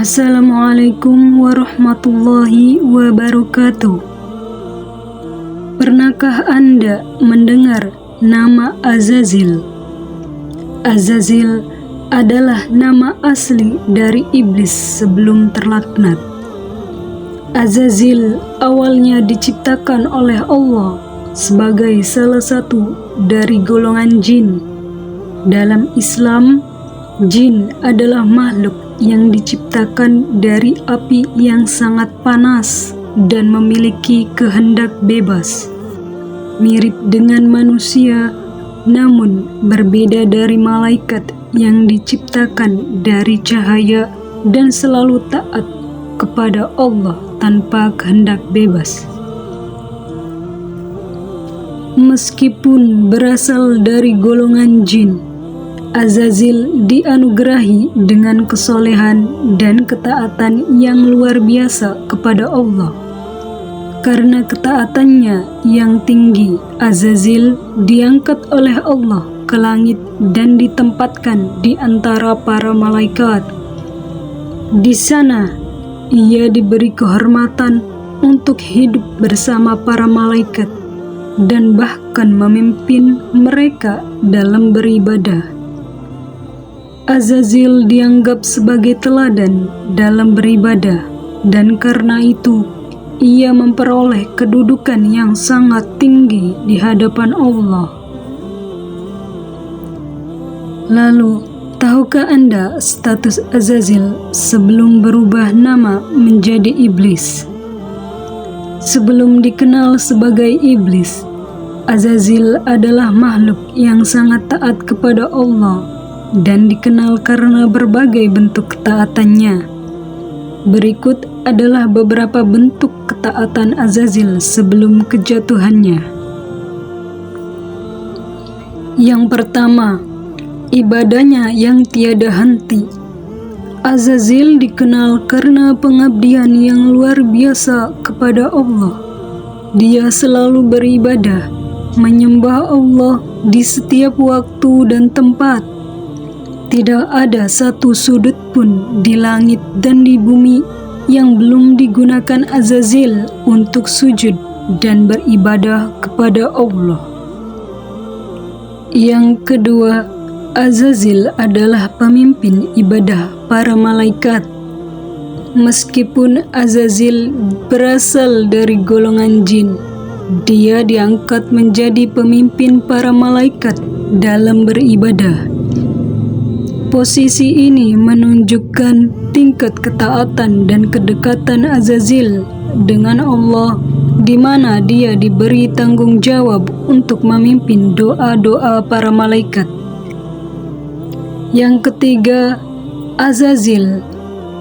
Assalamualaikum warahmatullahi wabarakatuh. Pernahkah Anda mendengar nama Azazil? Azazil adalah nama asli dari iblis sebelum terlaknat. Azazil awalnya diciptakan oleh Allah sebagai salah satu dari golongan jin. Dalam Islam, jin adalah makhluk yang diciptakan dari api yang sangat panas dan memiliki kehendak bebas. Mirip dengan manusia, namun berbeda dari malaikat yang diciptakan dari cahaya dan selalu taat kepada Allah tanpa kehendak bebas. Meskipun berasal dari golongan jin, Azazil dianugerahi dengan kesolehan dan ketaatan yang luar biasa kepada Allah. Karena ketaatannya yang tinggi, Azazil diangkat oleh Allah ke langit dan ditempatkan di antara para malaikat. Di sana, ia diberi kehormatan untuk hidup bersama para malaikat dan bahkan memimpin mereka dalam beribadah. Azazil dianggap sebagai teladan dalam beribadah, dan karena itu ia memperoleh kedudukan yang sangat tinggi di hadapan Allah. Lalu, tahukah Anda status Azazil sebelum berubah nama menjadi iblis? Sebelum dikenal sebagai iblis, Azazil adalah makhluk yang sangat taat kepada Allah dan dikenal karena berbagai bentuk ketaatannya. Berikut adalah beberapa bentuk ketaatan Azazil sebelum kejatuhannya. Yang pertama, ibadahnya yang tiada henti. Azazil dikenal karena pengabdian yang luar biasa kepada Allah. Dia selalu beribadah, menyembah Allah di setiap waktu dan tempat. Tidak ada satu sudut pun di langit dan di bumi yang belum digunakan Azazil untuk sujud dan beribadah kepada Allah. Yang kedua, Azazil adalah pemimpin ibadah para malaikat. Meskipun Azazil berasal dari golongan jin, dia diangkat menjadi pemimpin para malaikat dalam beribadah. Posisi ini menunjukkan tingkat ketaatan dan kedekatan Azazil dengan Allah, di mana dia diberi tanggung jawab untuk memimpin doa-doa para malaikat. Yang ketiga, Azazil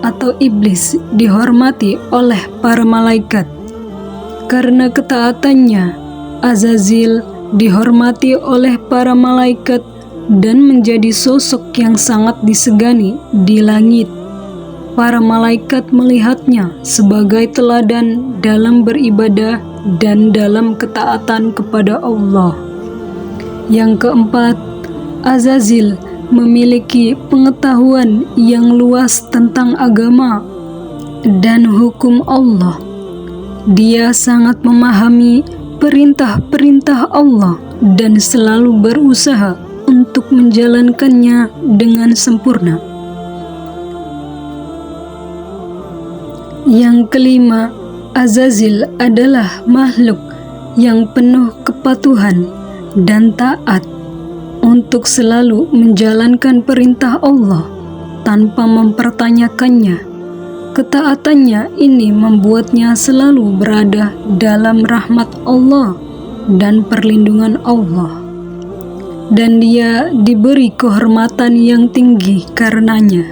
atau iblis dihormati oleh para malaikat. Karena ketaatannya, Azazil dihormati oleh para malaikat dan menjadi sosok yang sangat disegani di langit. Para malaikat melihatnya sebagai teladan dalam beribadah dan dalam ketaatan kepada Allah. Yang keempat, Azazil memiliki pengetahuan yang luas tentang agama dan hukum Allah. Dia sangat memahami perintah-perintah Allah dan selalu berusaha untuk menjalankannya dengan sempurna. Yang kelima, Azazil adalah makhluk yang penuh kepatuhan dan taat untuk selalu menjalankan perintah Allah tanpa mempertanyakannya. Ketaatannya ini membuatnya selalu berada dalam rahmat Allah dan perlindungan Allah. Dan dia diberi kehormatan yang tinggi karenanya.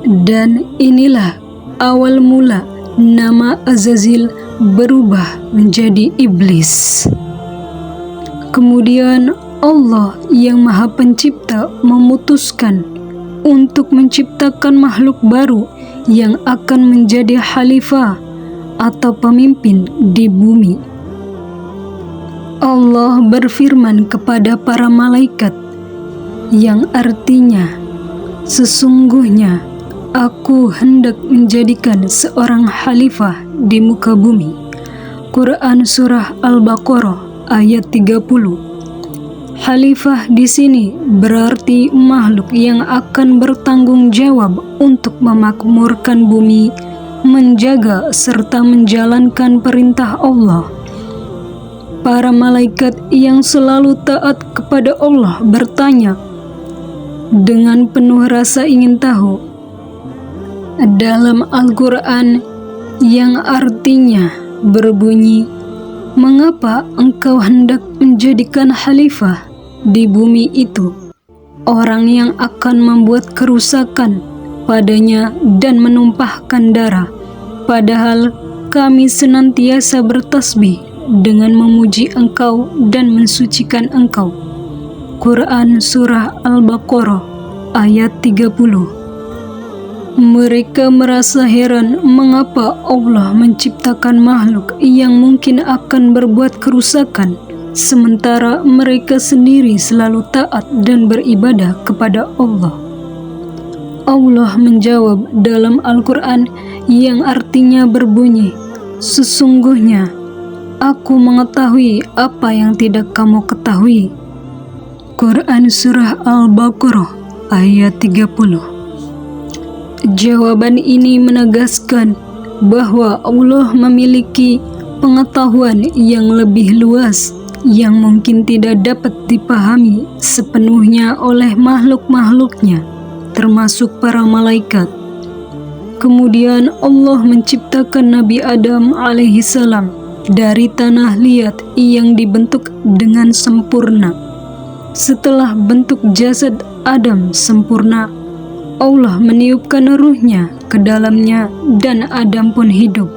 Dan inilah awal mula nama Azazil berubah menjadi iblis. Kemudian Allah yang Maha Pencipta memutuskan untuk menciptakan makhluk baru yang akan menjadi khalifah atau pemimpin di bumi. Allah berfirman kepada para malaikat, yang artinya, sesungguhnya Aku hendak menjadikan seorang khalifah di muka bumi. Quran Surah Al-Baqarah ayat 30. Khalifah di sini berarti makhluk yang akan bertanggung jawab untuk memakmurkan bumi, menjaga serta menjalankan perintah Allah. Para malaikat yang selalu taat kepada Allah bertanya dengan penuh rasa ingin tahu dalam Al-Quran yang artinya berbunyi, "Mengapa engkau hendak menjadikan khalifah di bumi itu, orang yang akan membuat kerusakan padanya dan menumpahkan darah, padahal kami senantiasa bertasbih dengan memuji engkau dan mensucikan engkau." Quran Surah Al-Baqarah ayat 30. Mereka merasa heran mengapa Allah menciptakan makhluk yang mungkin akan berbuat kerusakan, sementara mereka sendiri selalu taat dan beribadah kepada Allah. Allah menjawab dalam Al-Quran yang artinya berbunyi, "Sesungguhnya Aku mengetahui apa yang tidak kamu ketahui." Quran Surah Al-Baqarah ayat 30. Jawaban ini menegaskan bahwa Allah memiliki pengetahuan yang lebih luas yang mungkin tidak dapat dipahami sepenuhnya oleh makhluk-makhluknya, termasuk para malaikat. Kemudian Allah menciptakan Nabi Adam alaihissalam dari tanah liat yang dibentuk dengan sempurna. Setelah bentuk jasad Adam sempurna, Allah meniupkan ruhnya ke dalamnya dan Adam pun hidup.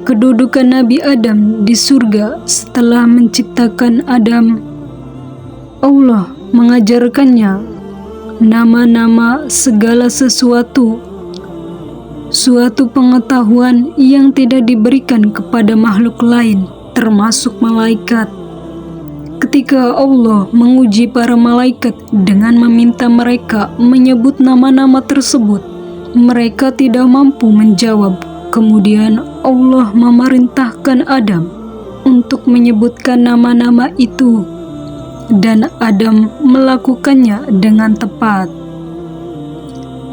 Kedudukan Nabi Adam di surga setelah menciptakan Adam, Allah mengajarkannya nama-nama segala sesuatu, suatu pengetahuan yang tidak diberikan kepada makhluk lain, termasuk malaikat. Ketika Allah menguji para malaikat dengan meminta mereka menyebut nama-nama tersebut, mereka tidak mampu menjawab. Kemudian Allah memerintahkan Adam untuk menyebutkan nama-nama itu, dan Adam melakukannya dengan tepat.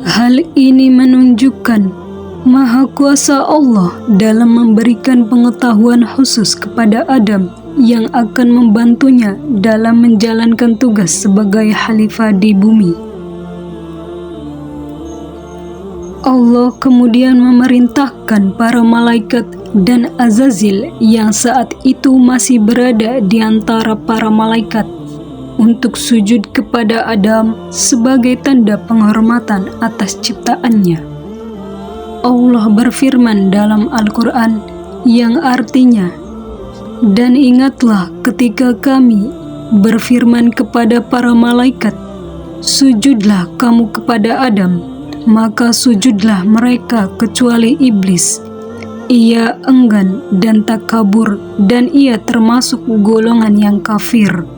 Hal ini menunjukkan maha kuasa Allah dalam memberikan pengetahuan khusus kepada Adam yang akan membantunya dalam menjalankan tugas sebagai khalifah di bumi. Allah kemudian memerintahkan para malaikat dan Azazil yang saat itu masih berada di antara para malaikat untuk sujud kepada Adam sebagai tanda penghormatan atas ciptaannya. Allah berfirman dalam Al-Quran yang artinya, "Dan ingatlah ketika kami berfirman kepada para malaikat, sujudlah kamu kepada Adam, maka sujudlah mereka kecuali iblis. Ia enggan dan takabur dan ia termasuk golongan yang kafir."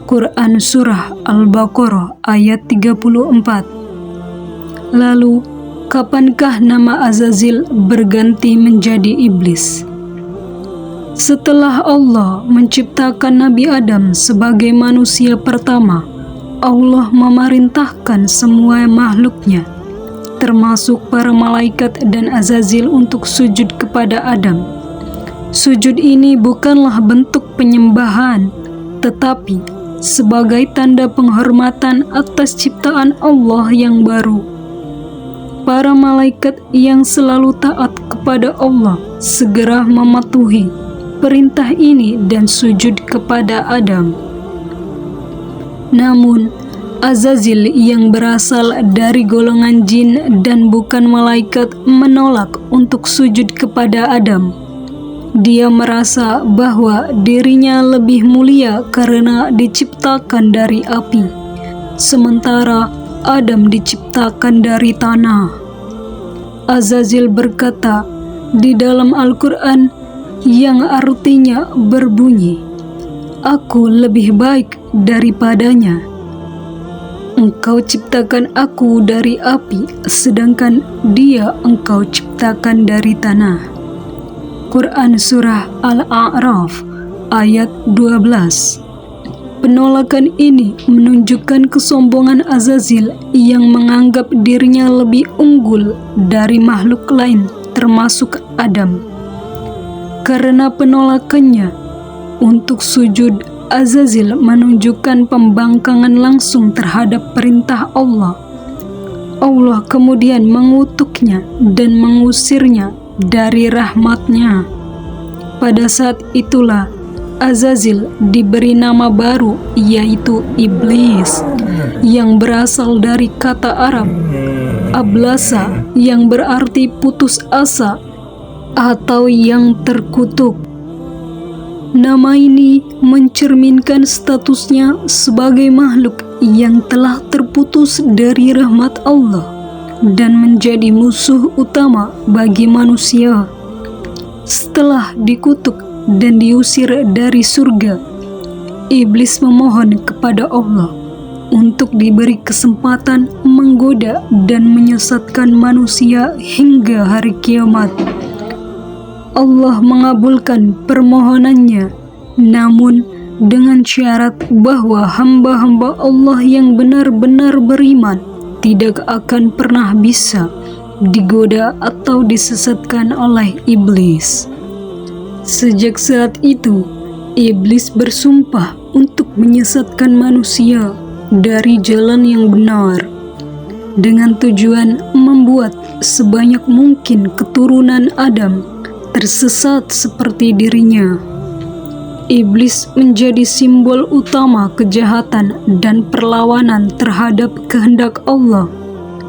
Quran Surah Al-Baqarah ayat 34. Lalu, kapankah nama Azazil berganti menjadi iblis? Setelah Allah menciptakan Nabi Adam sebagai manusia pertama, Allah memerintahkan semua makhluknya, termasuk para malaikat dan Azazil untuk sujud kepada Adam. Sujud ini bukanlah bentuk penyembahan, tetapi sebagai tanda penghormatan atas ciptaan Allah yang baru. Para malaikat yang selalu taat kepada Allah segera mematuhi perintah ini dan sujud kepada Adam. Namun, Azazil yang berasal dari golongan jin dan bukan malaikat menolak untuk sujud kepada Adam. Dia merasa bahwa dirinya lebih mulia karena diciptakan dari api, sementara Adam diciptakan dari tanah. Azazil berkata di dalam Al-Quran yang artinya berbunyi, "Aku lebih baik daripadanya." Engkau ciptakan aku dari api, sedangkan Dia Engkau ciptakan dari tanah. Quran Surah Al-A'raf ayat 12. Penolakan ini menunjukkan kesombongan Azazil yang menganggap dirinya lebih unggul dari makhluk lain termasuk Adam. Karena penolakannya untuk sujud, Azazil menunjukkan pembangkangan langsung terhadap perintah Allah. Allah kemudian mengutuknya dan mengusirnya dari rahmatnya. Pada saat itulah Azazil diberi nama baru, yaitu Iblis, yang berasal dari kata Arab ablasa, yang berarti putus asa atau yang terkutuk. Nama ini mencerminkan statusnya sebagai makhluk yang telah terputus dari rahmat Allah dan menjadi musuh utama bagi manusia. Setelah dikutuk dan diusir dari surga, Iblis memohon kepada Allah untuk diberi kesempatan menggoda dan menyesatkan manusia hingga hari kiamat. Allah mengabulkan permohonannya, namun dengan syarat bahwa hamba-hamba Allah yang benar-benar beriman tidak akan pernah bisa digoda atau disesatkan oleh Iblis. Sejak saat itu, Iblis bersumpah untuk menyesatkan manusia dari jalan yang benar, dengan tujuan membuat sebanyak mungkin keturunan Adam tersesat seperti dirinya. Iblis menjadi simbol utama kejahatan dan perlawanan terhadap kehendak Allah,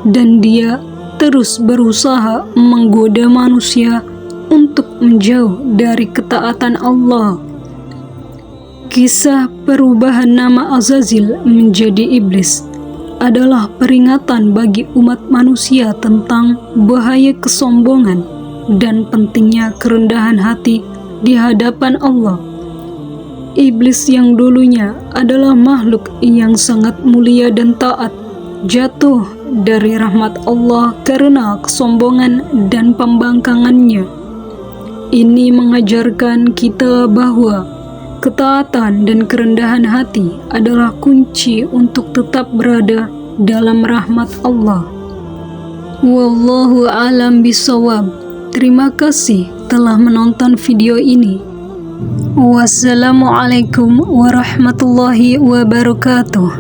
dan dia terus berusaha menggoda manusia untuk menjauh dari ketaatan Allah. Kisah perubahan nama Azazil menjadi Iblis adalah peringatan bagi umat manusia tentang bahaya kesombongan dan pentingnya kerendahan hati di hadapan Allah. Iblis yang dulunya adalah makhluk yang sangat mulia dan taat, jatuh dari rahmat Allah karena kesombongan dan pembangkangannya. Ini mengajarkan kita bahwa ketaatan dan kerendahan hati adalah kunci untuk tetap berada dalam rahmat Allah. Wallahu a'lam bishawab. Terima kasih telah menonton video ini. Wassalamualaikum warahmatullahi wabarakatuh.